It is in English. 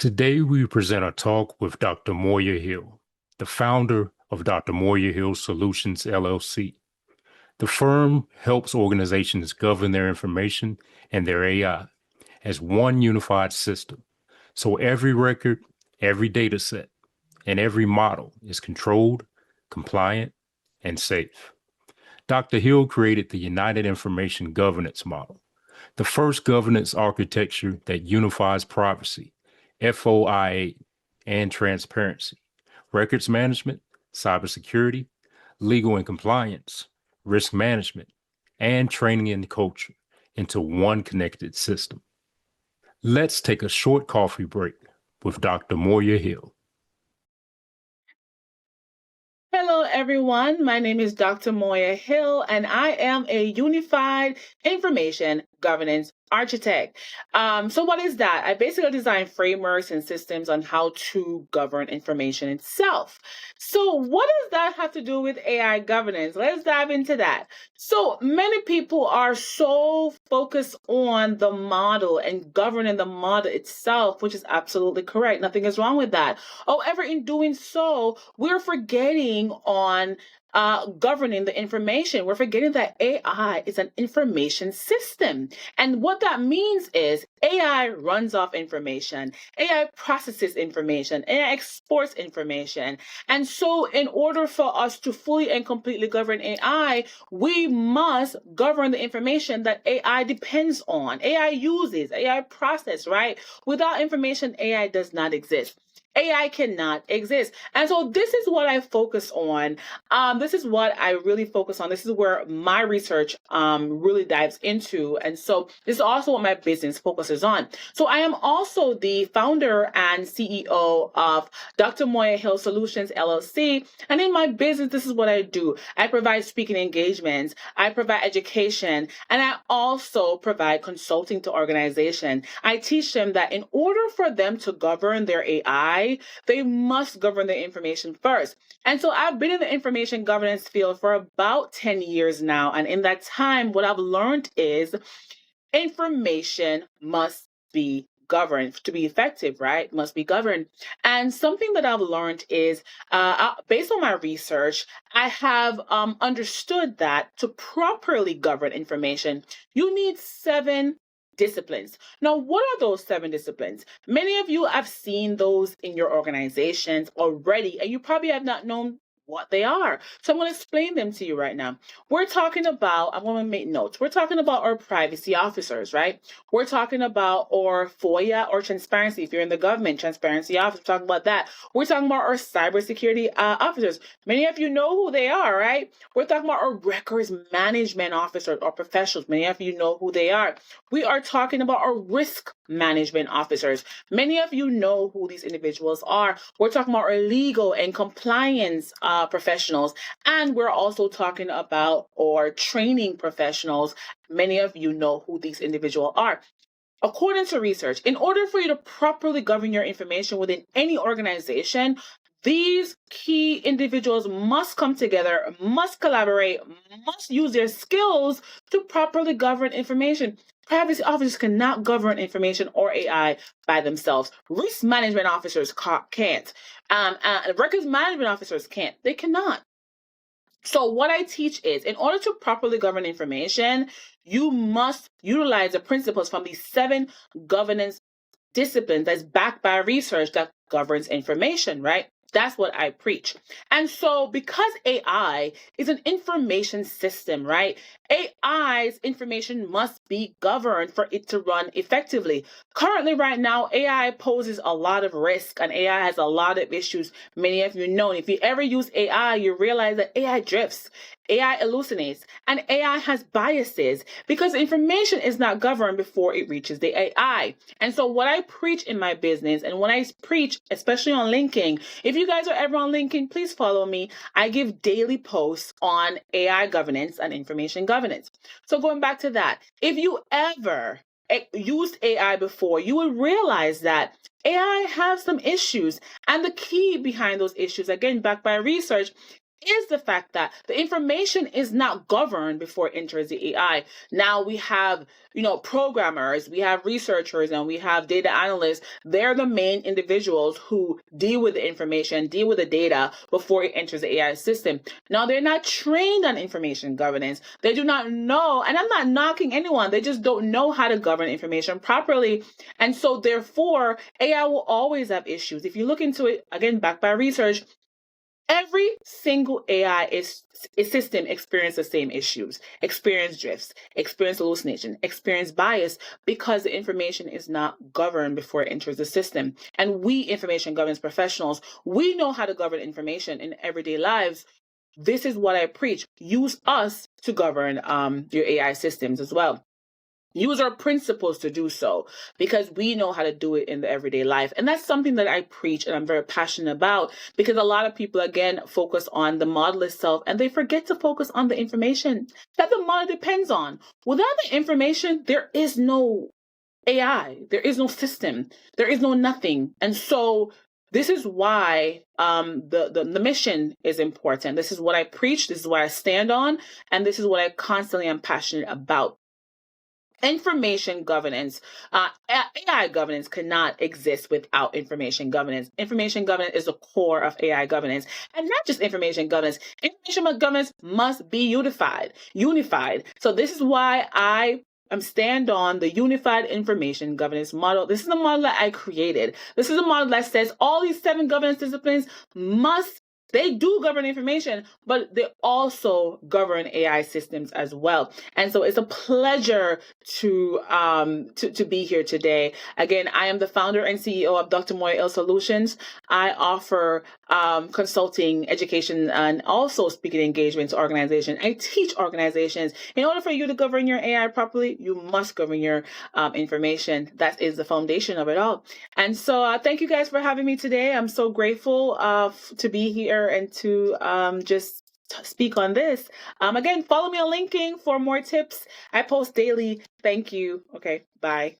Today, we present a talk with Dr. Moya Hill, the founder of Dr. Moya Hill Solutions LLC. The firm helps organizations govern their information and their AI as one unified system. So every record, every data set, and every model is controlled, compliant, and safe. Dr. Hill created the United Information Governance Model, the first governance architecture that unifies privacy, FOIA, and transparency, records management, cybersecurity, legal and compliance, risk management, and training and culture into one connected system. Let's take a short coffee break with Dr. Moya Hill. Hello, everyone. My name is Dr. Moya Hill, and I am a unified information governance architect. So what is that? I basically design frameworks and systems on how to govern information itself. So what does that have to do with AI governance? Let's dive into that. So many people are so focused on the model and governing the model itself, which is absolutely correct. Nothing is wrong with that. However, in doing so, we're forgetting on governing the information. We're forgetting that AI is an information system. And what that means is AI runs off information, AI processes information, AI exports information. And so in order for us to fully and completely govern AI, we must govern the information that AI depends on, AI uses, AI process, right? Without information, AI does not exist. AI cannot exist. And so this is what I focus on. This is what I really focus on. This is where my research really dives into. And so this is also what my business focuses on. So I am also the founder and CEO of Dr. Moya Hill Solutions LLC. And in my business, this is what I do. I provide speaking engagements. I provide education. And I also provide consulting to organizations. I teach them that in order for them to govern their AI, they must govern the information first. And so I've been in the information governance field for about 10 years now. And in that time, what I've learned is information must be governed to be effective, right? Must be governed. And something that I've learned is, based on my research, I have understood that to properly govern information, you need 7 disciplines. Now, what are those 7 disciplines? Many of you have seen those in your organizations already, and you probably have not known what they are. So I'm going to explain them to you right now. I'm going to make notes. We're talking about our privacy officers, right? We're talking about our FOIA or transparency. If you're in the government, transparency office, we're talking about that. We're talking about our cybersecurity officers. Many of you know who they are, right? We're talking about our records management officers or professionals. Many of you know who they are. We are talking about our risk management officers. Many of you know who these individuals are. We're talking about our legal and compliance professionals, and we're also talking about our training professionals. Many of you know who these individuals are. According to research, in order for you to properly govern your information within any organization, these key individuals must come together, must collaborate, must use their skills to properly govern information. Privacy officers cannot govern information or AI by themselves. Risk management officers can't. Records management officers can't. They cannot. So what I teach is, in order to properly govern information, you must utilize the principles from these 7 governance disciplines that's backed by research that governs information, right? That's what I preach. And so because AI is an information system, right? AI's information must be governed for it to run effectively. Currently, right now, AI poses a lot of risk and AI has a lot of issues. Many of you know, if you ever use AI, you realize that AI drifts. AI hallucinates, and AI has biases because information is not governed before it reaches the AI. And so what I preach in my business, and when I preach, especially on LinkedIn, if you guys are ever on LinkedIn, please follow me. I give daily posts on AI governance and information governance. So going back to that, if you ever used AI before, you would realize that AI has some issues. And the key behind those issues, again, backed by research, is the fact that the information is not governed before it enters the AI. Now we have, programmers, we have researchers, and we have data analysts. They're the main individuals who deal with the information, deal with the data before it enters the AI system. Now they're not trained on information governance. They do not know, and I'm not knocking anyone. They just don't know how to govern information properly. And so therefore, AI will always have issues. If you look into it, again, backed by research, every single AI system experience the same issues, experience drifts, experience hallucination, experience bias, because the information is not governed before it enters the system. And we information governance professionals, we know how to govern information in everyday lives. This is what I preach. Use us to govern your AI systems as well. Use our principles to do so, because we know how to do it in the everyday life. And that's something that I preach and I'm very passionate about, because a lot of people, again, focus on the model itself and they forget to focus on the information that the model depends on. Without the information, there is no AI, there is no system, there is no nothing. And so this is why the mission is important. This is what I preach, this is what I stand on, and this is what I constantly am passionate about. Information governance, AI governance cannot exist without information governance. Information governance is the core of AI governance, and not just information governance. Information governance must be unified. So this is why I stand on the unified information governance model. This is the model that I created. This is a model that says all these 7 governance disciplines they do govern information, but they also govern AI systems as well. And so it's a pleasure to be here today. Again, I am the founder and CEO of Dr. Moya Hill Solutions. I offer consulting, education, and also speaking engagements to organizations. I teach organizations, in order for you to govern your AI properly, you must govern your information. That is the foundation of it all. And so thank you guys for having me today. I'm so grateful to be here and to just speak on this. Again, follow me on LinkedIn for more tips. I post daily. Thank you. Okay, bye.